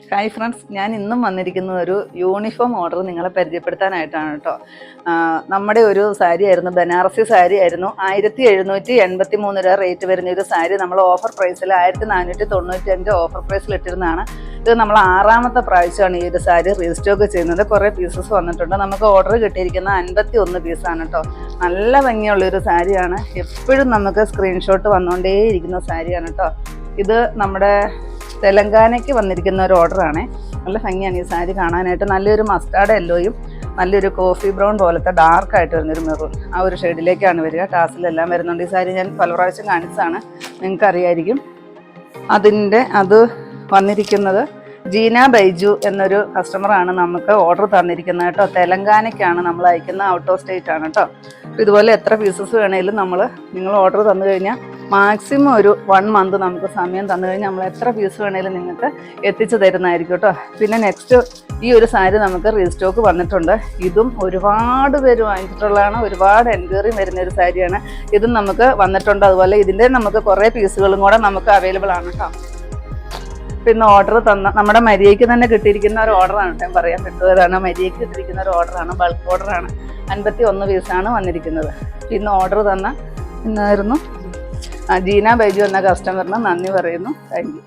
Hi friends, ഞാൻ ഇന്നും വന്നിരിക്കുന്ന ഒരു യൂണിഫോം ഓർഡർ നിങ്ങളെ പരിചയപ്പെടുത്താനായിട്ടാണ് കേട്ടോ. നമ്മുടെ ഒരു സാരി ആയിരുന്നു, ബനാറസി സാരി ആയിരുന്നു. 1783 രൂപ റേറ്റ് വരുന്ന ഒരു സാരി നമ്മൾ ഓഫർ പ്രൈസിൽ 1495 ഓഫർ പ്രൈസിൽ ഇട്ടിരുന്നതാണ്. ഇത് നമ്മൾ 6ാമത്തെ പ്രാവശ്യമാണ് ഈ ഒരു സാരി റീസ്റ്റോക്ക് ചെയ്യുന്നത്. കുറേ പീസസ് വന്നിട്ടുണ്ട്. നമുക്ക് ഓർഡർ കിട്ടിയിരിക്കുന്ന 51 പീസാണ് കേട്ടോ. നല്ല ഭംഗിയുള്ളൊരു സാരിയാണ്. എപ്പോഴും നമുക്ക് സ്ക്രീൻഷോട്ട് വന്നുകൊണ്ടേയിരിക്കുന്ന സാരിയാണ് കേട്ടോ. ഇത് നമ്മുടെ തെലങ്കാനയ്ക്ക് വന്നിരിക്കുന്ന ഒരു ഓർഡറാണ്. നല്ല ഭംഗിയാണ് ഈ സാരി കാണാനായിട്ട്. നല്ലൊരു മസ്റ്റാർഡ് യെല്ലോയും നല്ലൊരു കോഫി ബ്രൗൺ പോലത്തെ ഡാർക്കായിട്ട് വരുന്നൊരു മെറൂൺ, ആ ഒരു ഷെയ്ഡിലേക്കാണ് വരിക. ടാസിലെല്ലാം വരുന്നുണ്ട്. ഈ സാരി ഞാൻ പല പ്രാവശ്യം കാണിച്ചതാണ്, നിങ്ങൾക്ക് അറിയായിരിക്കും. അത് വന്നിരിക്കുന്നത് ജീന ബൈജു എന്നൊരു കസ്റ്റമറാണ് നമുക്ക് ഓർഡർ തന്നിരിക്കുന്നത് കേട്ടോ. തെലങ്കാനയ്ക്കാണ് നമ്മൾ അയക്കുന്നത്, ഔട്ട് ഓഫ് സ്റ്റേറ്റ് ആണ് കേട്ടോ. അപ്പോൾ ഇതുപോലെ എത്ര പീസസ് വേണേലും നിങ്ങൾ ഓർഡർ തന്നു കഴിഞ്ഞാൽ മാക്സിമം ഒരു 1 മന്ത് നമുക്ക് സമയം തന്നു കഴിഞ്ഞാൽ നമ്മൾ എത്ര പീസ് വേണേലും നിങ്ങൾക്ക് എത്തിച്ചു തരുന്നതായിരിക്കും കേട്ടോ. പിന്നെ നെക്സ്റ്റ് ഈ ഒരു സാരി നമുക്ക് റീസ്റ്റോക്ക് വന്നിട്ടുണ്ട്. ഇതും ഒരുപാട് പേര് വാങ്ങിച്ചിട്ടുള്ളതാണ്. ഒരുപാട് എൻക്വയറി വരുന്ന ഒരു സാരിയാണ്. ഇതും നമുക്ക് വന്നിട്ടുണ്ട്. അതുപോലെ ഇതിൻ്റെ നമുക്ക് കുറേ പീസുകളും കൂടെ നമുക്ക് അവൈലബിൾ ആണ് കേട്ടോ. പിന്നെ ഓർഡർ നമ്മുടെ മരിയയ്ക്ക് തന്നെ കിട്ടിയിരിക്കുന്ന ഒരു ഓർഡറാണ് കേട്ടോ. പറയാൻ പറ്റുന്നതാണ്, മരിയയ്ക്ക് കിട്ടിയിരിക്കുന്ന ഒരു ഓർഡറാണ്. ബൾക്ക് ഓർഡറാണ്. 51 പീസാണ് വന്നിരിക്കുന്നത്. പിന്നെ ഓർഡർ ഇന്നായിരുന്നു ജീന ബൈജു എന്ന കസ്റ്റമറിന് നന്ദി പറയുന്നു. Thank you.